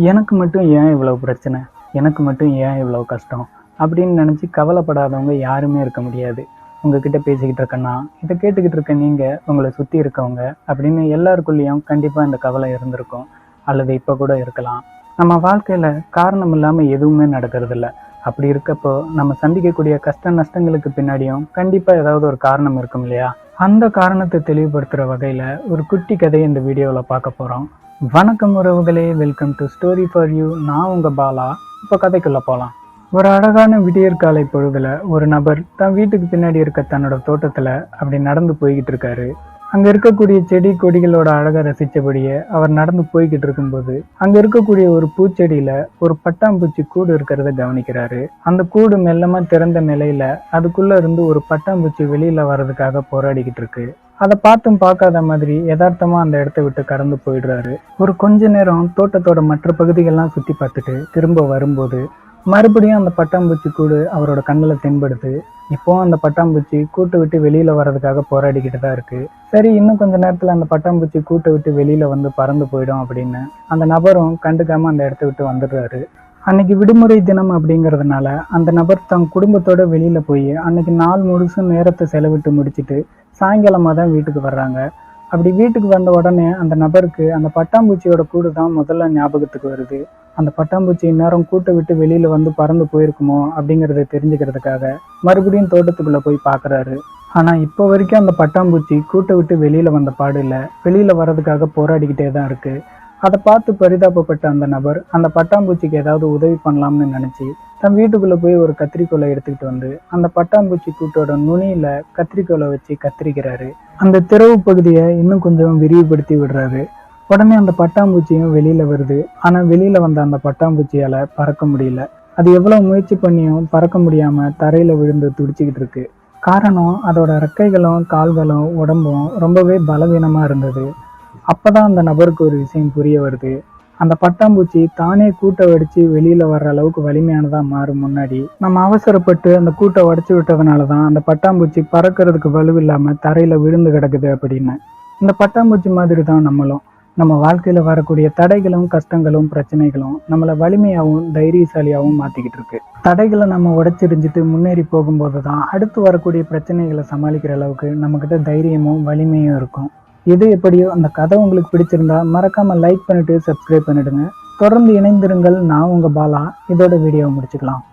எனக்கு மட்டும் ஏன் இவ்வளவு பிரச்சனை, எனக்கு மட்டும் ஏன் இவ்வளவு கஷ்டம் அப்படின்னு நினச்சி கவலைப்படாதவங்க யாருமே இருக்க முடியாது. உங்ககிட்ட பேசிக்கிட்டு இருக்கேன்னா இதை கேட்டுக்கிட்டு இருக்க நீங்கள், உங்களை சுற்றி இருக்கவங்க அப்படின்னு எல்லாருக்குள்ளேயும் கண்டிப்பாக இந்த கவலை இருந்திருக்கும், அல்லது இப்போ கூட இருக்கலாம். நம்ம வாழ்க்கையில் காரணம் இல்லாமல் எதுவுமே நடக்கிறதில்ல. அப்படி இருக்கப்போ நம்ம சந்திக்கக்கூடிய கஷ்ட நஷ்டங்களுக்கு பின்னாடியும் கண்டிப்பாக ஏதாவது ஒரு காரணம் இருக்கும் இல்லையா? அந்த காரணத்தை தெளிவுபடுத்துகிற வகையில் ஒரு குட்டி கதையை இந்த வீடியோவில் பார்க்க போகிறோம். வணக்கம் உறவுகளே, welcome to story for you. நான் உங்கள் பாலா. இப்போ கதைக்குள்ளே போகலாம். ஒரு அழகான விடியற்காலை பொழுதுல ஒரு நபர் தன் வீட்டுக்கு பின்னாடி இருக்க தன்னோட தோட்டத்தில் அப்படி நடந்து போய்கிட்டு இருக்காரு. அங்கே இருக்கக்கூடிய செடி கொடிகளோட அழகை ரசித்தபடியே அவர் நடந்து போய்கிட்டு இருக்கும்போது அங்கே இருக்கக்கூடிய ஒரு பூச்செடியில் ஒரு பட்டாம்பூச்சி கூடு இருக்கிறத கவனிக்கிறாரு. அந்த கூடு மெல்லமாக திறந்த நிலையில அதுக்குள்ளே இருந்து ஒரு பட்டாம்பூச்சி வெளியில் வர்றதுக்காக போராடிக்கிட்டு இருக்கு. அதை பார்த்தும் பார்க்காத மாதிரி யதார்த்தமாக அந்த இடத்த விட்டு கடந்து போயிடுறாரு. ஒரு கொஞ்ச நேரம் தோட்டத்தோட மற்ற பகுதிகள்லாம் சுற்றி பார்த்துட்டு திரும்ப வரும்போது மறுபடியும் அந்த பட்டாம்பூச்சி கூடு அவரோட கண்ணில் தென்படுது. இப்போ அந்த பட்டாம்பூச்சி கூட்டை விட்டு வெளியில வர்றதுக்காக போராடிக்கிட்டு தான் இருக்கு. சரி, இன்னும் கொஞ்ச நேரத்துல அந்த பட்டாம்பூச்சி கூட்டை விட்டு வெளியில வந்து பறந்து போயிடும் அப்படின்னு அந்த நபரும் கண்டுக்காம அந்த இடத்த விட்டு வந்துடுறாரு. அன்னைக்கு விடுமுறை தினம் அப்படிங்கிறதுனால அந்த நபர் தன் குடும்பத்தோட வெளியில போய் அன்னைக்கு நாள் முழுசும் நேரத்தை செலவிட்டு முடிச்சுட்டு சாயங்காலமாக தான் வீட்டுக்கு வர்றாங்க. அப்படி வீட்டுக்கு வந்த உடனே அந்த நபருக்கு அந்த பட்டாம்பூச்சியோட கூடு தான் முதல்ல ஞாபகத்துக்கு வருது. அந்த பட்டாம்பூச்சி இந்நேரம் கூட்டை விட்டு வெளியில வந்து பறந்து போயிருக்குமோ அப்படிங்கிறத தெரிஞ்சுக்கிறதுக்காக மறுபடியும் தோட்டத்துக்குள்ள போய் பார்க்குறாரு. ஆனா இப்போ வரைக்கும் அந்த பட்டாம்பூச்சி கூட்டை விட்டு வெளியில வந்த பாடு இல்லை, வெளியில வர்றதுக்காக போராடிக்கிட்டே தான் இருக்கு. அதை பார்த்து பரிதாபப்பட்ட அந்த நபர் அந்த பட்டாம்பூச்சிக்கு ஏதாவது உதவி பண்ணலாம்னு நினைச்சு தன் வீட்டுக்குள்ள போய் ஒரு கத்திரிக்கோலை எடுத்துக்கிட்டு வந்து அந்த பட்டாம்பூச்சி கூட்டோட நுனியில கத்திரிக்கோலை வச்சு கத்திரிக்கிறாரு. அந்த திறவு பகுதியை இன்னும் கொஞ்சம் விரிவுபடுத்தி விடுறாரு. உடனே அந்த பட்டாம்பூச்சியும் வெளியில வருது. ஆனா வெளியில வந்த அந்த பட்டாம்பூச்சியால பறக்க முடியல. அது எவ்வளவு முயற்சி பண்ணியும் பறக்க முடியாம தரையில விழுந்து துடிச்சுக்கிட்டு இருக்கு. காரணம், அதோட ரெக்கைகளும் கால்களும் உடம்பும் ரொம்பவே பலவீனமா இருந்தது. அப்பதான் அந்த நபருக்கு ஒரு விஷயம் புரிய வருது. அந்த பட்டாம்பூச்சி தானே கூட்டை வடிச்சு வெளியில வர்ற அளவுக்கு வலிமையானதா மாறும் முன்னாடி நம்ம அவசரப்பட்டு அந்த கூட்டை உடைச்சு விட்டதுனாலதான் அந்த பட்டாம்பூச்சி பறக்கிறதுக்கு வலுவில்லாம தரையில விழுந்து கிடக்குது அப்படின்னு. இந்த பட்டாம்பூச்சி மாதிரி தான் நம்மளும் நம்ம வாழ்க்கையில வரக்கூடிய தடைகளும் கஷ்டங்களும் பிரச்சனைகளும் நம்மளை வலிமையாகவும் தைரியசாலியாகவும் மாத்திக்கிட்டு இருக்கு. தடைகளை நம்ம உடைச்சிரிஞ்சிட்டு முன்னேறி போகும்போது தான் அடுத்து வரக்கூடிய பிரச்சனைகளை சமாளிக்கிற அளவுக்கு நம்ம கிட்ட தைரியமும் வலிமையும் இருக்கும். எது எப்படியோ அந்த கதை உங்களுக்கு பிடிச்சிருந்தா மறக்காம லைக் பண்ணிட்டு சப்ஸ்கிரைப் பண்ணிடுங்க. தொடர்ந்து இணைந்திருங்கள். நான் உங்க பாலா. இதோட வீடியோவை முடிச்சுக்கலாம்.